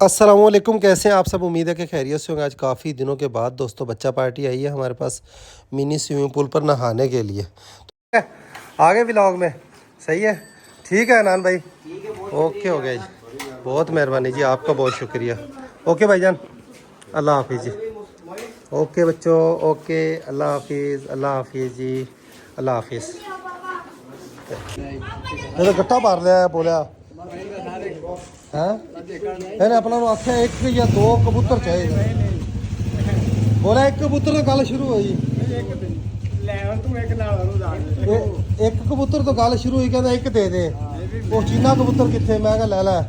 अस्सलामुअलैकुम, कैसे हैं आप सब। उम्मीद है कि खैरियत से होंगे। आज काफ़ी दिनों के बाद दोस्तों बच्चा पार्टी आई है हमारे पास मिनी स्विमिंग पूल पर नहाने के लिए। आगे व्लॉग में सही है, ठीक है अनान भाई, ओके हो गया जी, बहुत मेहरबानी जी, आपका बहुत शुक्रिया। ओके भाईजान, अल्लाह हाफिज़ जी। ओके बच्चों, ओके, अल्लाह हाफिज़, अल्लाह हाफिज़ जी, अल्लाह हाफिज़। तो गट्टा मार लिया बोलिया है ਇਹਨੇ ਆਪਣਾ ਨੂੰ ਆਖਿਆ ਇੱਕ ਜਾਂ ਦੋ ਕਬੂਤਰ ਚਾਹੀਦੇ। ਬੋਲਿਆ ਇੱਕ ਕਬੂਤਰ ਤੋਂ ਗੱਲ ਸ਼ੁਰੂ ਹੋਈ, ਇੱਕ ਕਬੂਤਰ ਤੋਂ ਗੱਲ ਸ਼ੁਰੂ ਹੋਈ, ਕਹਿੰਦਾ ਇੱਕ ਦੇ ਦੇ। ਉਹ ਚੀਨਾ ਕਬੂਤਰ ਕਿੱਥੇ? ਮੈਂ ਕਿਹਾ ਲੈ ਲੈ।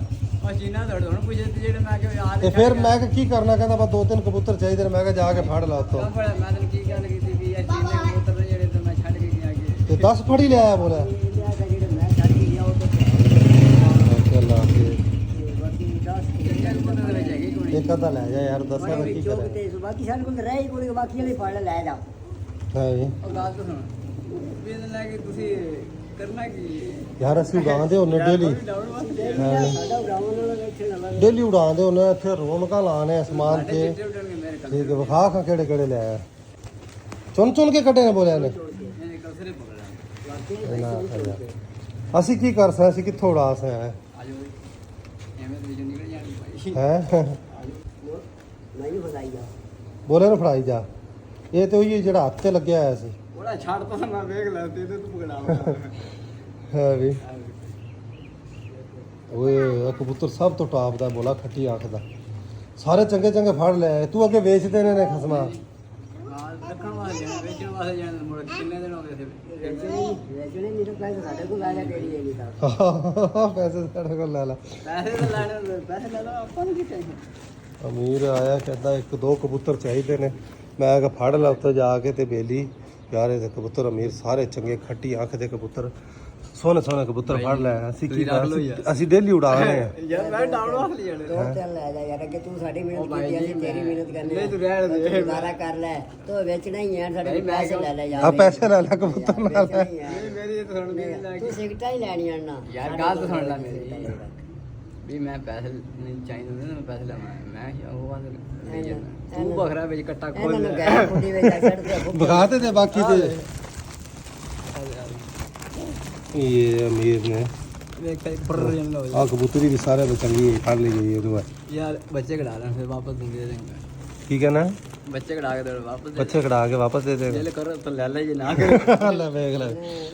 ਤੇ ਫਿਰ ਮੈਂ ਕਿਹਾ ਕੀ ਕਰਨਾ? ਕਹਿੰਦਾ ਬਸ ਦੋ ਤਿੰਨ ਕਬੂਤਰ ਚਾਹੀਦੇ ਨੇ। ਮੈਂ ਕਿਹਾ ਜਾ ਕੇ ਫੜ ਲਾ ਉੱਥੋਂ ਤੇ 10 ਫੜੀ ਲਿਆਇਆ। ਬੋਲਿਆ एक अद्धा लै जा यार, दस की करे बाकी सारे कोल रह ही कोई, बाकी वाले फाड़ लै जा। हां जी और गाल तो सुन भी ले के तुसी करना की यार, ਅਸੀਂ ਉਡਾਉਂਦੇ ਹੁੰਨੇ ਡੇਲੀ, ਸਾਡਾ ਉਡਾਉਣ ਵਾਲਾ ਇੱਥੇ ਨਾ ਡੇਲੀ ਉਡਾਉਂਦੇ ਹੁੰਨੇ ਇੱਥੇ, ਰੌਣਕਾਂ ਲਾਣੇ ਅਸਮਾਨ ਤੇ। ਠੀਕ ਹੈ, ਵਿਖਾ ਖਾ ਕਿਹੜੇ ਕਿਹੜੇ ਲੈ ਆਇਆ, ਚੁਣ ਚੁਣ ਕੇ ਕੱਢੇ ਨੇ ਬੋਲਿਆ ਨੇ। ਅਸੀਂ ਕੀ ਕਰ ਸਕਦੇ, ਅਸੀਂ ਕਿੱਥੋਂ ਉਡਾ ਸਕਦੇ ਆ ਹੈ। ਬੋਲੇ ਨੂੰ ਫੜਾਈ ਜਾ। ਇਹ ਤੇ ਉਹੀ ਜਿਹੜਾ ਹੱਥ ਤੇ ਲੱਗਿਆ ਹੋਇਆ ਸੀ, ਉਹਦਾ ਛੱਡ ਤਾਂ ਮੈਂ ਵੇਖ ਲੈ ਤੇ ਤੂੰ ਪਕੜਾ ਹੈ ਵੀ। ਓਏ ਕਬੂਤਰ ਸਭ ਤੋਂ ਟਾਪ ਦਾ ਬੋਲਾ, ਖੱਟੀ ਅੱਖ ਦਾ, ਸਾਰੇ ਚੰਗੇ ਚੰਗੇ ਫੜ ਲੈ। ਤੂੰ ਅੱਗੇ ਵੇਚਦੇ ਨੇ ਖਸਮਾ। ਰੱਖਣ ਵਾਸਤੇ ਜਾਣਾ, ਵੇਚਣ ਵਾਸਤੇ ਜਾਣਾ। ਮੁੜ ਕਿੰਨੇ ਦਿਨ ਹੋ ਗਏ ਥੇ ਵੇਚਣੇ ਨਹੀਂ ਤਾਂ ਪੈਸੇ ਸਾਡੇ ਕੋਲ ਲੈ ਜਾ ਕਿਹੜੀ ਹੈਗੀ ਤਾਂ ਪੈਸੇ ਸਾਡੇ ਕੋਲ ਲੈ ਲੈ। ਪੈਸੇ ਤਾਂ ਲੈਣੇ, ਪੈਸੇ ਲੈ ਲਾ, ਆਪਾਂ ਨੂੰ ਕੀ ਚਾਹੀਦਾ। ਅਮੀਰ ਆਇਆ ਕਹਿੰਦਾ ਇੱਕ ਦੋ ਕਬੂਤਰ ਚਾਹੀਦੇ ਨੇ। ਮੈਂ ਕਿਹਾ ਫੜ ਲਾ ਉੱਥੇ ਜਾ ਕੇ ਤੇ ਬੇਲੀ ਯਾਰ, ਇਹਦੇ ਕਬੂਤਰ ਅਮੀਰ ਸਾਰੇ ਚੰਗੇ, ਖੱਟੀ ਅੱਖ ਦੇ ਕਬੂਤਰ, ਸੋਹਣੇ ਸੋਹਣੇ ਕਬੂਤਰ ਫੜ ਲੈ। ਅਸੀਂ ਕੀ ਅਸੀਂ ਡੇਲੀ ਉਡਾ ਰਹੇ ਆ ਯਾਰ। ਮੈਂ ਡਾਊਨ ਵਾਸ ਲਈ ਜਾਣੇ ਦੋ ਤਿੰਨ ਲੈ ਜਾ ਯਾਰ, ਅੱਗੇ ਤੂੰ ਸਾਡੀ ਮਿਹਨਤ ਕੀਤੀ, ਅਸੀਂ ਤੇਰੀ ਮਿਹਨਤ ਕਰਨੀ। ਨਹੀਂ ਤੂੰ ਰਹਿਣ ਦੇ, ਦੁਬਾਰਾ ਕਰ ਲੈ, ਤੂੰ ਵੇਚਣਾ ਹੀ ਹੈ। ਸਾਡੇ ਪੈਸੇ ਲੈ ਲੈ ਯਾਰ, ਆ ਪੈਸੇ ਲੈ ਲੈ, ਕਬੂਤਰ ਨਾਲ ਲੈ। ਮੇਰੀ ਤਾਂ ਸੁਣ ਕੇ ਤੂੰ ਸਿਗਟਾਂ ਹੀ ਲੈਣੀਆਂ ਨਾ ਯਾਰ। ਗੱਲ ਤਾਂ ਸੁਣ ਲੈ ਮੇਰੀ ਵੀ, ਮੈਂ ਪੈਸੇ ਨਹੀਂ ਚਾਹੀਦੇ ਨੇ, ਮੈਂ ਪੈਸੇ ਲਵਾਂ। ਮੈਂ ਉਹ ਵਾਂਗ ਤੂੰ ਬਖਰਾ ਵਿੱਚ ਕੱਟਾ ਖੋਲ ਲੈ, ਕੁੜੀ ਵਿੱਚ ਛੱਡ ਦੇ ਬਖਾਤੇ ਤੇ ਬਾਕੀ ਤੇ। ये अमीर ने कबूतरी भी सारे में चंगी फड़ ली गई है यार। बच्चे कढ़ा लें फिर वापस दे देंगे। की कहना? बच्चे कढ़ा के वापस, बच्चे कढ़ा के वापस दे देंगे। करो तो ले ले, ना ले देख ले।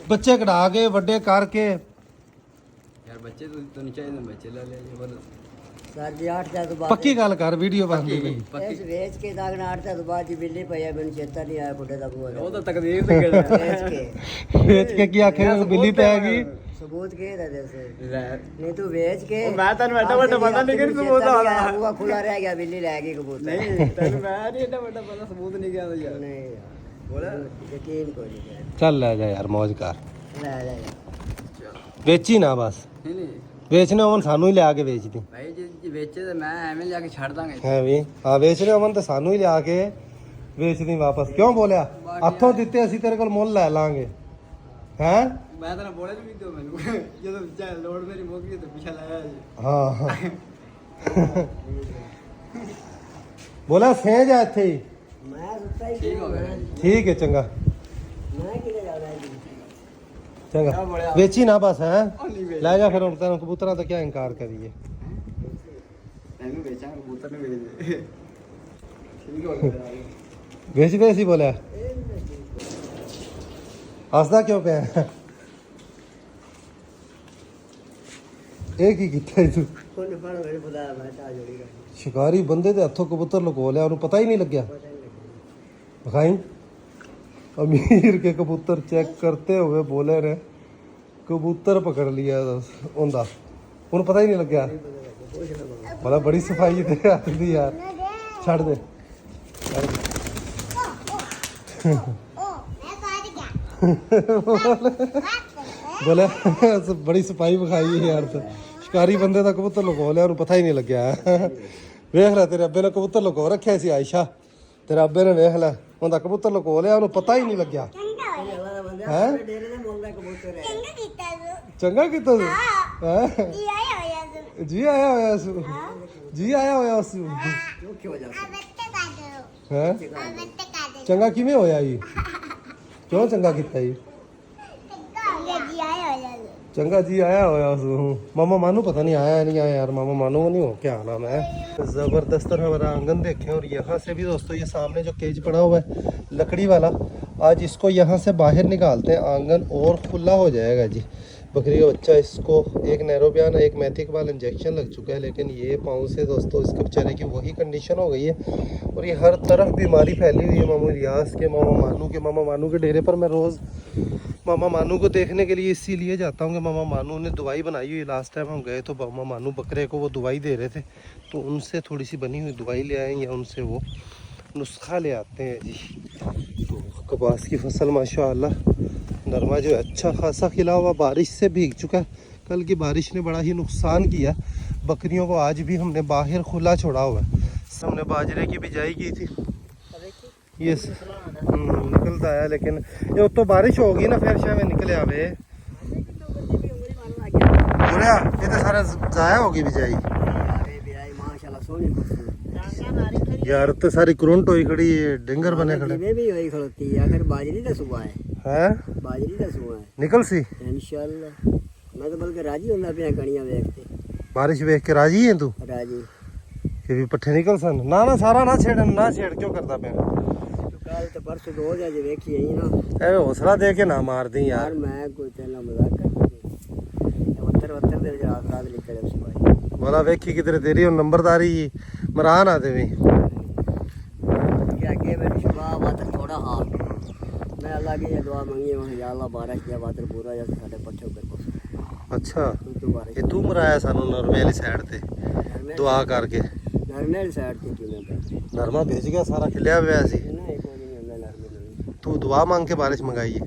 बच्चे कढ़ा के बड़े करके यार, बच्चे तो नहीं चाहिए, बच्चे ले ले बोलो सर जी। 8 साल बाद पक्की गल कर, वीडियो बनदी पई। इस वेच के दाग 8 साल बाद जी बिल्ली पई है, मैंने चेता नहीं आया बुढ़े दा बुआ। वो तो तकदीर से वेच के की आखे बिल्ली पैगी। सबूत के दे दे से नहीं तू वेच के। मैं तन बड़ा बड़ा पता नहीं कि सबूत आला बुआ खुला रह गया, बिल्ली ले गई कबूतर। नहीं तन मैं नहीं एडा बड़ा पता सबूत नहीं गया यार। नहीं बोला यकीन कोई नहीं। चल ले जा यार, मौज कर, ले जा यार, वेची ना बस। नहीं ਵੇਚਨੇ ਹੋਣ ਸਾਨੂੰ ਹੀ ਲਿਆ ਕੇ ਵੇਚਦੀ ਭਾਈ। ਜੇ ਵੇਚੇ ਤੇ ਮੈਂ ਐਵੇਂ ਲਿਆ ਕੇ ਛੱਡ ਦਾਂਗੇ ਹੈ ਵੀ। ਹਾਂ ਵੇਚਨੇ ਹੋਣ ਤਾਂ ਸਾਨੂੰ ਹੀ ਲਿਆ ਕੇ ਵੇਚਦੀ ਵਾਪਸ। ਕਿਉਂ ਬੋਲਿਆ? ਹੱਥੋਂ ਦਿੱਤੇ ਅਸੀਂ ਤੇਰੇ ਕੋਲ ਮੁੱਲ ਲੈ ਲਾਂਗੇ ਹੈ। ਮੈਂ ਤਾਂ ਬੋਲੇ ਵੀ ਦਿਓ ਮੈਨੂੰ, ਜਦੋਂ ਚਾਹ ਲੋੜ ਮੇਰੀ ਮੁੱਕ ਗਈ ਤਾਂ ਪਿੱਛਾ ਲਾਇਆ ਜੀ। ਹਾਂ ਬੋਲਾ ਸੇਜ ਆ ਇੱਥੇ ਹੀ। ਮੈਂ ਸੁੱਤਾ ਹੀ ਠੀਕ ਹੋ ਗਿਆ। ਠੀਕ ਹੈ ਚੰਗਾ, ਮੈਂ ਕਿਤੇ ਜਾਣਾ ਜੀ। ਚੰਗਾ ਵੇਚੀ ਨਾ ਬਸ ਹੈ, ਲੈ ਜਾ ਫਿਰ। ਹੁਣ ਤੈਨੂੰ ਕਬੂਤਰਾਂ ਦਾ ਕੀ ਇਨਕਾਰ ਕਰੀਏ। ਇਹਨੂੰ ਵੇਚਾਂ, ਕਬੂਤਰ ਨੂੰ ਵੇਚ ਦੇ। ਠੀਕ ਹੋ ਗਿਆ, ਵੇਚਦੇ ਸੀ ਬੋਲਿਆ। ਹੱਸਦਾ ਕਿਉਂ ਪਿਆ? ਇਹ ਕੀ ਕੀਤਾ ਤੂੰ? ਉਹਨੇ ਫੜ ਮੇਰੇ ਖੁਦਾ ਮੈਂ ਤਾਂ ਜੋੜੀਗਾ। ਸ਼ਿਕਾਰੀ ਬੰਦੇ ਦੇ ਹੱਥੋਂ ਕਬੂਤਰ ਲੁਕੋ ਲਿਆ, ਉਹਨੂੰ ਪਤਾ ਹੀ ਨਹੀਂ ਲੱਗਿਆ। ਦਿਖਾਈ अमीर के कबूतर चेक करते हुए बोले ने कबूतर पकड़ लिया उनका, उन्हें पता ही नहीं लग्या। मतलब बड़ी सफाई तेरे हाथ दी यार, छड़ दे बोले बड़ी सफाई विखाई है यार। तो शिकारी बंदे का कबूतर लुको लिया, उन्हें पता ही नहीं लग्या। वेख ला तेरे अब्बे ने कबूतर लुको रखे सी आयशा, तेरे अब्बे ने वेख ला ਉਹਦਾ ਕਬੂਤਰ ਲੁਕੋ ਲਿਆ, ਉਹਨੂੰ ਪਤਾ ਹੀ ਨਹੀਂ ਲੱਗਿਆ। ਹੈ ਚੰਗਾ ਕੀਤਾ ਤੂੰ ਹੈ ਜੀ, ਆਇਆ ਹੋਇਆ ਸੀ। जी आया होया उस हैं चंगा किवें होया जी क्यों चंगा किता जी चंगा जी आया होया उस मामा मानू पता नहीं आया नहीं आया यार मामा मानू नहीं हो क्या आना मैं जबरदस्त हमारा आंगन देखें और यहाँ से भी दोस्तों ये सामने जो केज पड़ा हुआ है लकड़ी वाला आज इसको यहाँ से बाहर निकालते हैं आंगन और खुला हो जाएगा जी बकरी का बच्चा इसको एक नैरोबियान एक मैथिक वाल इंजेक्शन लग चुका है लेकिन ये पाँव से दोस्तों इसके बेचारे की वही कंडीशन हो गई है और ये हर तरफ बीमारी फैली हुई है मामू रियाज के मामा मानू के डेरे पर मैं रोज़ मामा मानू को देखने के लिए इसीलिए जाता हूँ कि मामा मानू ने दवाई बनाई हुई लास्ट टाइम हम गए तो मामा मानू बकरे को वो दवाई दे रहे थे तो उनसे थोड़ी सी बनी हुई दवाई ले आएँ या उनसे वो नुस्खा ले आते हैं जी। तो कपास की फसल माशाअल्लाह नरमा जो है अच्छा खासा खिला हुआ बारिश से भीग चुका है कल की बारिश ने बड़ा ही नुकसान किया बकरियों को आज भी हमने बाहर खुला छोड़ा हुआ है हमने बाजरे की बिजाई की थी ये निकलता है लेकिन ये तो बारिश होगी ना फिर शायद निकले आवे ये तो सारा जाया होगी बिजाई यार तो सारी करंट होई खड़ी डेंगर बने खड़े में भी होई खड़ोती है अगर बाजरी का सुबह है बाजरी का सुबह है निकल सी इंशाल्लाह मैं तो बल्कि राजी होना पिया कणियां देखते बारिश देख के राजी है तू राजी कि भी पट्ठे निकल सन ना सारा ना छेड़ क्यों करता पे कल तो परसों दो जे देखी है ना ए हौसला दे के ना मार दी यार मैं कोई तेरा मजाक कर वत्तर दे रात निकले सुबह बोला वेखी किधर तेरी नंबरदारी मरान आ देवी आगे मैं सुबह बात थोड़ा हां मैं अल्लाह की दुआ मांगी है या अल्लाह बारिश किया बात पूरा जैसे साडे पट्ठे ऊपर को अच्छा ये तू मराया सानू नरमे वाली साइड ते दुआ करके नरमे वाली साइड ते क्यों नरमा भेज गया सारा खिलिया हुआ सी तू दुआ मांग के बारिश मंगाई है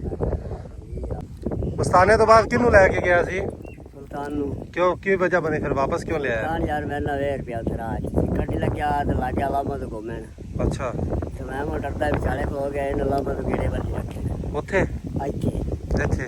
मस्ताने तो बाद किनू लेके गया सी सुल्तान नु क्यों की वजह बनी फिर वापस क्यों ले आया सुल्तान यार मैं ना वेर पिया था आज कटी लग गया तो लग गया लामत घूमने अच्छा तो मैं मोटर दा विचाले खो गया इन लामत गेड़े बंद रखे ਉੱਥੇ ਇੱਥੇ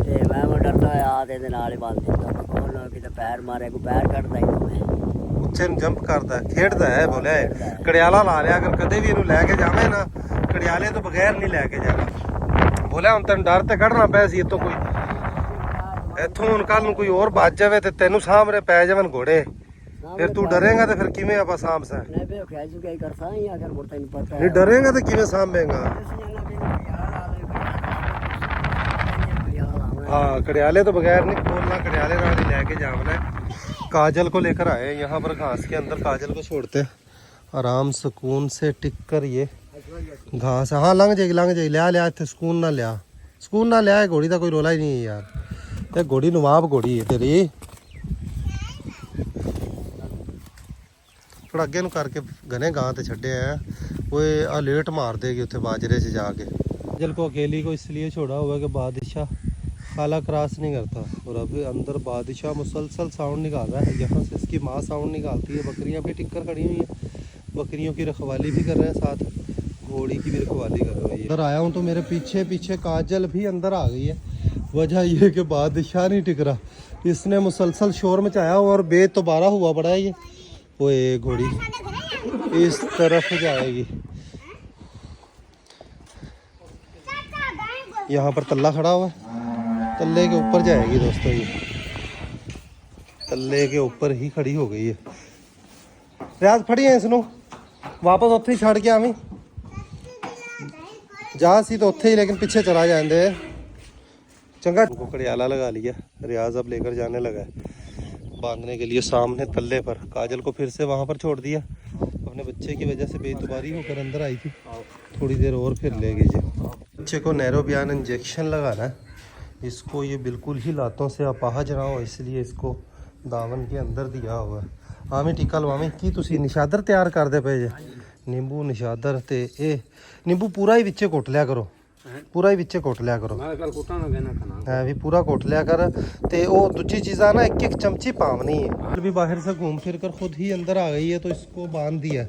ਤੇ ਮੈਂ ਡਰਦਾ ਆ ਤੇ ਇਹਦੇ ਨਾਲ ਹੀ ਬੰਦ ਦਿੱਤਾ ਉਹਨਾਂ ਕਿਤੇ ਪੈਰ ਮਾਰੇ ਕੋ ਪੈਰ ਕੱਢਦਾ ਹੀ ਮੈਂ ਉੱਚੇ ਨੂੰ ਜੰਪ ਕਰਦਾ ਖੇਡਦਾ ਹੈ ਬੋਲਿਆ ਕੜਿਆਲਾ ਲਾ ਲਿਆ ਅਗਰ ਕਦੇ ਵੀ ਇਹਨੂੰ ਲੈ ਕੇ ਜਾਵੇਂ ਨਾ ਕੜਿਆਲੇ ਤੋਂ ਬਗੈਰ ਨਹੀਂ ਲੈ ਕੇ ਜਾਣਾ ਬੋਲਿਆ ਹੁਣ ਤੈਨੂੰ ਡਰ ਤੇ ਕੱਢਣਾ ਪਿਆ ਸੀ ਇੱਥੋਂ ਕੋਈ ਇੱਥੋਂ ਹੁਣ ਕੱਲ ਨੂੰ ਕੋਈ ਹੋਰ ਵੱਜ ਜਾਵੇ ਤੇ ਤੈਨੂੰ ਸਾਹਮਣੇ ਪੈ ਜਾਵਣ ਘੋੜੇ ਫਿਰ ਤੂੰ ਡਰੇਗਾ ਤੇ ਫਿਰ ਕਿਵੇਂ ਆਪਾਂ ਸਾਂਭ ਸਕ ਨਹੀਂ ਬੇ ਖਿਆਲ ਚੁੱਕਿਆ ਹੀ ਕਰਦਾ ਹੀ ਅਗਰ ਮੁਰ ਤੈਨੂੰ ਪਤਾ ਨਹੀਂ ਡਰੇਗਾ ਤੇ ਕਿਵੇਂ ਸਾਂਭੇਗਾ हाँ कड़ियाले तो बगैर नहीं खोलना कड़ियाले नाल ही लेके जाना है काजल को लेकर आए यहाँ पर घास के अंदर काजल को छोड़ते हैं आराम सुकून से टिक कर ये घास हाँ लंघ जाएगी लिया इतने सुकून ना लिया घोड़ी का कोई रोला ही नहीं है यार ये घोड़ी नवाब घोड़ी है तेरी थोड़ा अगे करके घने गां ते छड्डे हैं वो अलर्ट मार देगी उत्थे बाजरे से जाके काजल को अकेली को इसलिए छोड़ा हुआ है कि बादशाह खाला क्रॉस नहीं करता और अभी अंदर बादशाह मुसलसल साउंड निकाल रहा है यहाँ से इसकी माँ साउंड निकालती है बकरियाँ भी टिक्कर खड़ी हुई हैं बकरियों की रखवाली भी कर रहे हैं साथ घोड़ी की भी रखवाली कर रही है। अंदर आया हूँ तो मेरे पीछे पीछे काजल भी अंदर आ गई है वजह ये कि बादशाह नहीं टिक रहा इसने मुसलसल शोर मचाया और बेद तो बारह हुआ पड़ा है ये वो घोड़ी इस तरफ जाएगी यहाँ पर तल्ला खड़ा हुआ है तल्ले के ऊपर जाएगी दोस्तों ये तल्ले के ऊपर ही खड़ी हो गई है रियाज फड़ी है इसनों वापस उत्थे ही छड़ के आवी जा सी तो उत्थे ही लेकिन पीछे चला जाते चंगा को कड़ियाला लगा लिया रियाज अब लेकर जाने लगा है बांधने के लिए सामने तल्ले पर काजल को फिर से वहां पर छोड़ दिया अपने बच्चे की वजह से बेतुबारी होकर अंदर आई थी थोड़ी देर और फिर ले गई बच्चे को नैरोबियान इंजेक्शन लगाना है इसको ये बिल्कुल ही लातों से अपाहज ना हो इसलिए इसको दावन के अंदर दिया हुआ है आमी टीका लवावी की तुसी निशादर तैयार करते पे जे नींबू निशादर ते ए नींबू पूरा ही विच्चे कुट लिया करो पूरा ही विच्चे कुट लिया करो भी पूरा कुट लिया कर ते ओ दूजी चीज़ा ना एक एक चमची पावनी है भी बाहर से घूम फिर कर खुद ही अंदर आ गई है तो इसको बांध दिया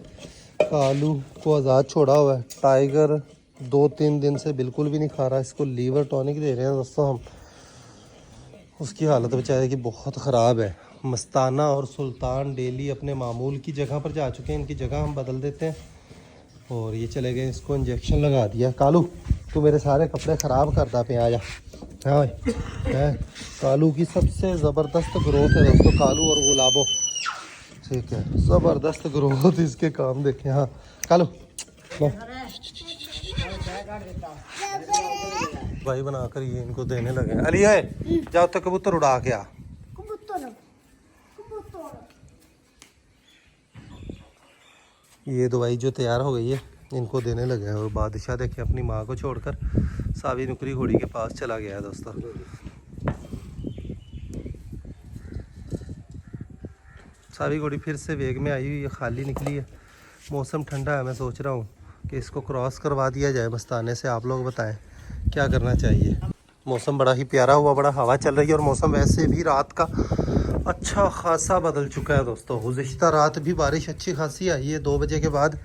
कालू को आज़ाद छोड़ा हुआ है टाइगर 2-3 दिन से बिल्कुल भी नहीं खा रहा इसको लीवर टॉनिक दे रहे हैं दोस्तों हम उसकी हालत बेचारे की बहुत ख़राब है मस्ताना और सुल्तान डेली अपने मामूल की जगह पर जा चुके हैं। इनकी जगह हम बदल देते हैं। और ये चले गए, इसको इंजेक्शन लगा दिया। कालू तू मेरे सारे कपड़े ख़राब करता पे, आ जा। हाँ भाई है, कालू की सबसे ज़बरदस्त ग्रोथ है दोस्तों, कालू और गुलाबो। ठीक है, ज़बरदस्त ग्रोथ इसके काम देखें। हाँ कालू भाई बनाकर ये इनको देने लगे। अली है, जाओ तो कबूतर उड़ा के आ। ये दवाई जो तैयार हो गई है इनको देने लगे हैं। और बादशाह देखे अपनी माँ को छोड़कर सावी नुकरी घोड़ी के पास चला गया है दोस्तों। सावी घोड़ी फिर से वेग में आई हुई है, खाली निकली है। मौसम ठंडा है, मैं सोच रहा हूँ कि इसको क्रॉस करवा दिया जाए मस्ताने से। आप लोग बताएं क्या करना चाहिए। मौसम बड़ा ही प्यारा हुआ, बड़ा हवा चल रही है और मौसम वैसे भी रात का अच्छा खासा बदल चुका है दोस्तों। गुज़िश्ता रात भी बारिश अच्छी खासी आई है 2 बजे के बाद।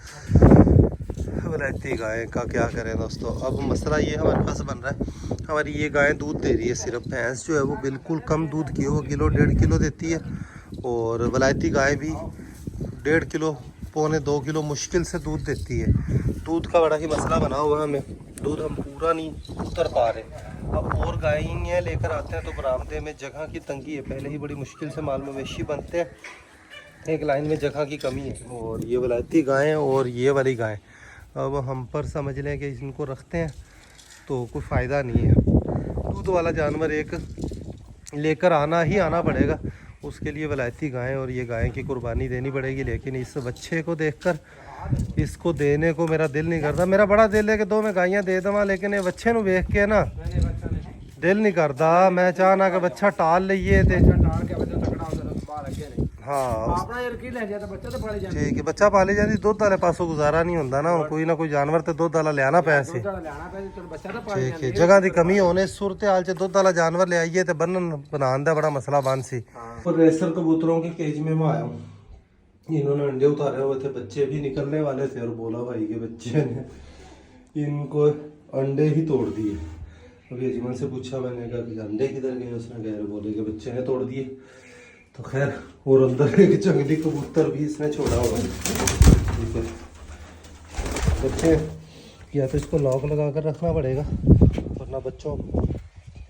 वलायती गाय का क्या करें दोस्तों। अब मसला ये हमारे पास बन रहा है, हमारी ये गाय दूध दे रही है सिर्फ। भैंस जो है वो बिल्कुल कम दूध की है, वो किलो 1.5 किलो देती है। और वलायती गाय भी 1.5 किलो पौने 2 किलो मुश्किल से दूध देती है। दूध का बड़ा ही मसला बना हुआ है हमें, दूध हम पूरा नहीं उतर पा रहे। अब और गायें लेकर आते हैं तो बरामदे में जगह की तंगी है। पहले ही बड़ी मुश्किल से माल मवेशी बनते हैं, एक लाइन में जगह की कमी है। और ये वलायती गायें और ये वाली गायें अब हम पर समझ लें कि इनको रखते हैं तो कोई फ़ायदा नहीं है। दूध वाला जानवर एक लेकर आना पड़ेगा, उसके लिए वलायती गायें और ये गायें की कुर्बानी देनी पड़ेगी। लेकिन इस बच्चे को देखकर इसको देने को मेरा दिल नहीं करता। मेरा बड़ा दिल है कि 2 मैं गायें दे देवां, लेकिन ये बच्चे नूं वेख के ना दिल नहीं करता। मैं चाहना कि बच्चा टाल लईए ते हाँ ठीक है, बच्चा पाले जाती दुध वाले पासों गुजारा नहीं होंदा ना। कोई ना कोई जानवर तो दुध वाला लियाना पैसे। ठीक है, जगह की कमी होने सूरत हाल च दुध वाला जानवर ले आइए तो बनन बनाने का बड़ा मसला बन सी। और रेसर कबूतरों के केज में मैं आया हूँ। इन्होंने अंडे उतारे हुए थे, बच्चे भी निकलने वाले थे और बोला भाई के बच्चे ने इनको अंडे ही तोड़ दिए। अभी अजमल से पूछा मैंने, कहा कि अंडे किधर गए। उसने कह रहे बोले कि बच्चे ने तोड़ दिए। तो खैर, और अंदर एक जंगली कबूतर भी इसने छोड़ा हुआ है। ठीक है, बच्चे या तो इसको लॉक लगा कर रखना पड़ेगा, वरना बच्चों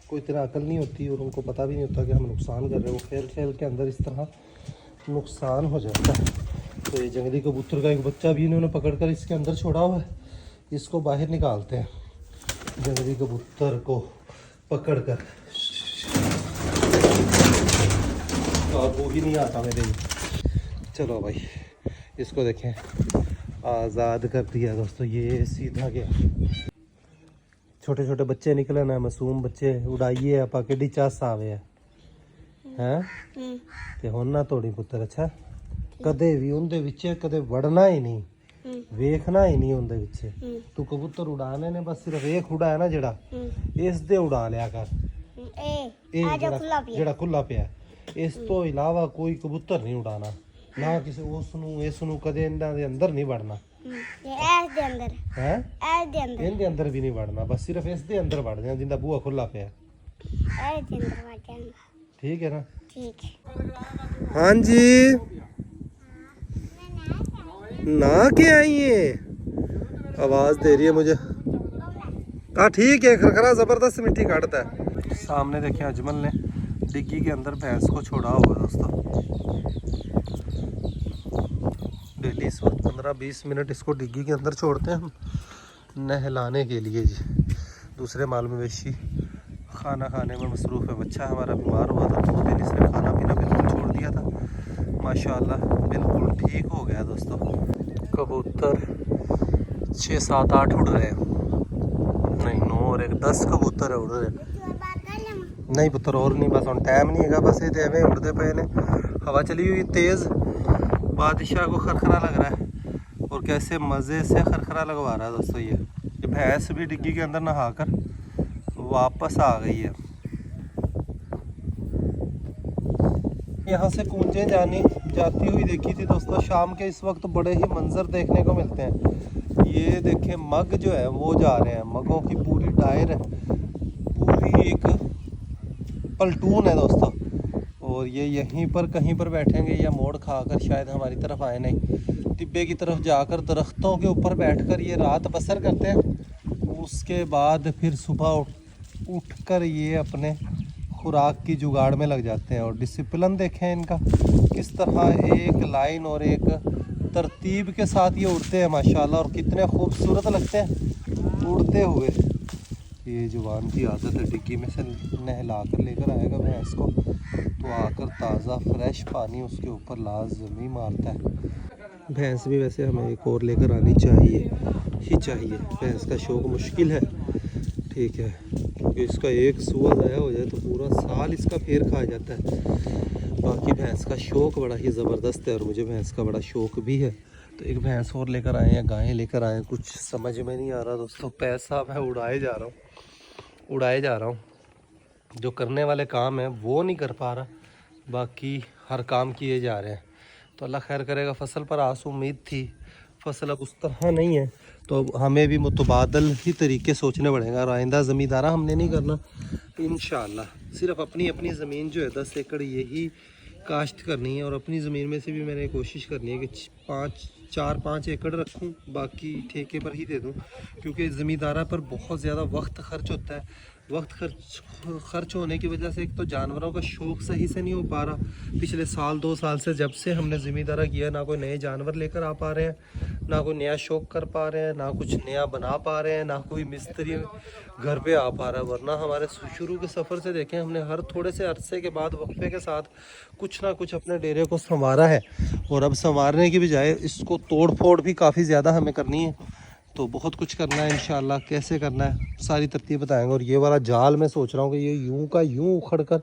को इतना अकल नहीं होती और उनको पता भी नहीं होता कि हम नुकसान कर रहे हैं। वो खेल खेल के अंदर इस तरह नुकसान हो जाता है। तो ये जंगली कबूतर का एक बच्चा भी इन्होंने पकड़कर इसके अंदर छोड़ा हुआ है। इसको बाहर निकालते हैं, जंगली कबूतर को पकड़कर। वो ही नहीं आता मेरे लिए। चलो भाई, इसको देखें, आज़ाद कर दिया दोस्तों। ये सीधा गया, छोटे छोटे बच्चे निकले ना, मासूम बच्चे उड़ाइए आप कि चस आवे हैं ते हुण ना तोड़ी पुत्तर। अच्छा, कदे भी उनदे विच कदे वड़ना ही नहीं, वेखना ही नहीं उनदे विच। तू कबूतर उड़ाने ने बस सिर्फ एक उड़ा है ना जेड़ा, इस दे उड़ा लिया कर। जेड़ा खुला पिया, इस तो इलावा कोई कबूतर नहीं उड़ाना ना। किसी उसनू कदे इन्हां दे अंदर नहीं वड़ना। इनके अंदर भी नहीं वड़ना, बस सिर्फ इस दे अंदर वड़ जाना जिंदा बूहा खुला पिया। ठीक है ना? ठीक है। हाँ जी, ना के आई है, आवाज दे रही है मुझे। हाँ ठीक है, खरखरा जबरदस्त मिट्टी काटता है। सामने देखें, अजमल ने डिग्गी के अंदर भैंस को छोड़ा हुआ दोस्तों। डेली इस वक्त 15-20 मिनट इसको डिग्गी के अंदर छोड़ते हैं हम नहलाने के लिए जी। दूसरे माल मवेशी खाना खाने में मसरूफ़ है। बच्चा हमारा बीमार हुआ था, 2 दिन इसने खाना पीना बिल्कुल छोड़ दिया था। माशाल्लाह बिल्कुल ठीक हो गया दोस्तों। कबूतर 6, 7, 8 उड़ रहे हैं, नहीं 9 और 1 10 कबूतर है उड़ रहे। नहीं पुत्र और नहीं, बस हम टाइम नहीं है, बस ये एवं उड़ते पे ने। हवा चली हुई तेज़, बादशाह को खरखरा लग रहा है और कैसे मज़े से खरखरा लगवा रहा है दोस्तों। ये भैंस भी डिग्गी के अंदर नहाकर वापस आ गई है। यहाँ से कूंजें जाती हुई देखी थी दोस्तों। शाम के इस वक्त बड़े ही मंजर देखने को मिलते हैं। ये देखें, मग जो है वो जा रहे हैं, मगों की पूरी डायर है, पूरी एक पलटून है दोस्तों। और ये यहीं पर कहीं पर बैठेंगे या मोड़ खाकर शायद हमारी तरफ आए नहीं। टिब्बे की तरफ जाकर दरख्तों के ऊपर बैठकर ये रात बसर करते हैं। उसके बाद फिर सुबह उठकर ये अपने खुराक की जुगाड़ में लग जाते हैं। और डिसिप्लिन देखें इनका, किस तरह एक लाइन और एक तरतीब के साथ ये उड़ते हैं माशाल्लाह, और कितने खूबसूरत लगते हैं उड़ते हुए। ये जुबान की आदत है, डिग्गी में से नहला कर लेकर आएगा भैंस को तो आकर ताज़ा फ्रेश पानी उसके ऊपर लाजमी मारता है। भैंस भी वैसे हमें एक और लेकर आनी चाहिए ही चाहिए। भैंस का शौक़ मुश्किल है, ठीक है, क्योंकि इसका एक सुआ ज़ाया हो जाए तो पूरा साल इसका फेर खा जाता है। बाकी भैंस का शौक़ बड़ा ही ज़बरदस्त है और मुझे भैंस का बड़ा शौक़ भी है। तो एक भैंस और लेकर आए या गायें लेकर आए, कुछ समझ में नहीं आ रहा दोस्तों। पैसा मैं उड़ाए जा रहा हूँ, जो करने वाले काम है वो नहीं कर पा रहा, बाकी हर काम किए जा रहे हैं। तो अल्लाह खैर करेगा। फसल पर आस उम्मीद थी, फसल अब उस तरह नहीं है, तो हमें भी मुतबादल ही तरीके सोचने पड़ेगा। और आइंदा ज़मींदारा हमने नहीं करना इंशाअल्लाह। सिर्फ अपनी अपनी ज़मीन जो है 10 एकड़ यही काश्त करनी है, और अपनी ज़मीन में से भी मैंने कोशिश करनी है कि 4-5 एकड़ रखूं, बाकी ठेके पर ही दे दूं, क्योंकि ज़मींदारा पर बहुत ज़्यादा वक्त खर्च होता है। वक्त खर्च होने की वजह से एक तो जानवरों का शौक़ सही से नहीं हो पा रहा। पिछले 1-2 साल से जब से हमने ज़मींदारा किया, ना कोई नए जानवर लेकर आ पा रहे हैं, ना कोई नया शौक़ कर पा रहे हैं, ना कुछ नया बना पा रहे हैं, ना कोई मिस्त्री घर पे आ पा रहा है। वरना हमारे शुरू के सफ़र से देखें, हमने हर थोड़े से अरसे के बाद वक्फे के साथ कुछ ना कुछ अपने डेरे को संवारा है। और अब संवारने की बजाय इसको तोड़ फोड़ भी काफ़ी ज़्यादा हमें करनी है। तो बहुत कुछ करना है इंशाल्लाह। कैसे करना है सारी तरतीब बताएंगे। और ये वाला जाल मैं सोच रहा हूँ कि ये यूं का यूं उखड़ कर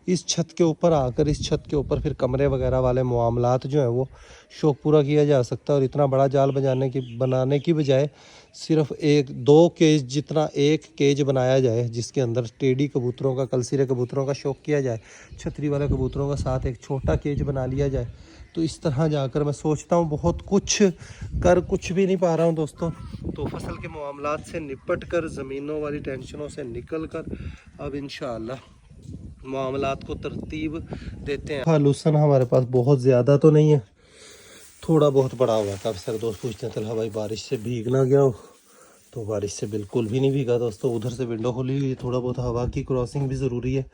इस छत के ऊपर आकर, इस छत के ऊपर फिर कमरे वगैरह वाले मामलात जो है वो शौक़ पूरा किया जा सकता है। और इतना बड़ा जाल बनाने की बजाय सिर्फ 1-2 केज जितना एक केज बनाया जाए, जिसके अंदर टेडी कबूतरों का, कलसीरे कबूतरों का शौक़ किया जाए, छतरी वाले कबूतरों का साथ एक छोटा केज बना लिया जाए। तो इस तरह जाकर मैं सोचता हूँ, बहुत कुछ भी नहीं पा रहा हूँ दोस्तों। तो फसल के मामलात से निपट कर, ज़मीनों वाली टेंशनों से निकल कर अब इंशाअल्लाह मामलात को तरतीब देते हैं। हालूसन हमारे पास बहुत ज़्यादा तो नहीं है, थोड़ा बहुत पड़ा हुआ है। काफ़ी सारे दोस्त पूछते हैं तलहा भाई बारिश से भीग ना गया हो, तो बारिश से बिल्कुल भी नहीं भीगा दोस्तों। उधर से विंडो खुली हुई है, थोड़ा बहुत हवा की क्रॉसिंग भी ज़रूरी है।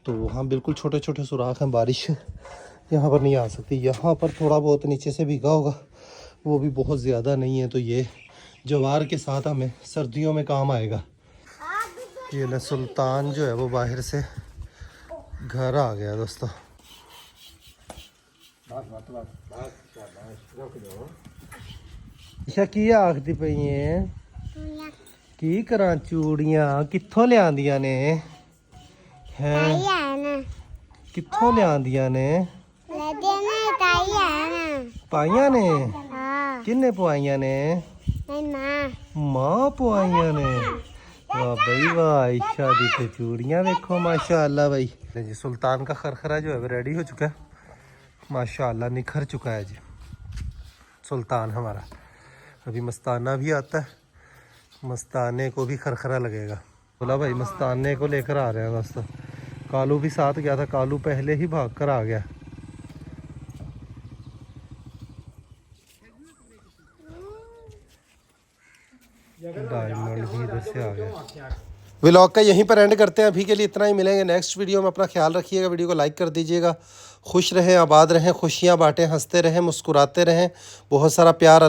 तो वहाँ बिल्कुल छोटे छोटे सुराख हैं, बारिश यहाँ पर नहीं आ सकती। यहाँ पर थोड़ा बहुत नीचे से भीगा होगा, वो भी बहुत ज़्यादा नहीं है। तो ये जवार के साथ हमें सर्दियों में काम आएगा। ये ना सुल्तान जो है वो बाहर से घर आ गया दोस्तों। अच्छा की आखदी पई है की करा चूड़ियां कित्थों लियांदियां ने हैं, कित्थों लियांदियां ने पाइयां ने, किन्ने पवाइयां ने, मां पवाइयां ने। वाह भाई वाह, आयशा दी ते चूड़ियां देखो माशाअल्लाह भाई। जी सुल्तान का खरखरा जो है वो रेडी हो चुका है माशाअल्लाह, निखर चुका है जी सुल्तान हमारा। अभी मस्ताना भी आता है, मस्ताने को भी खरखरा लगेगा। बोला भाई मस्ताने को लेकर आ रहे हैं दोस्तों। कालू भी साथ गया था, कालू पहले ही भाग कर आ गया। डायमंड भी इधर से आ गया। व्लॉग का यहीं पर एंड करते हैं, अभी के लिए इतना ही। मिलेंगे नेक्स्ट वीडियो में। अपना ख्याल रखिएगा, वीडियो को लाइक कर दीजिएगा। खुश रहें, आबाद रहें, खुशियाँ बांटें, हंसते रहें, मुस्कुराते रहें। बहुत सारा प्यार।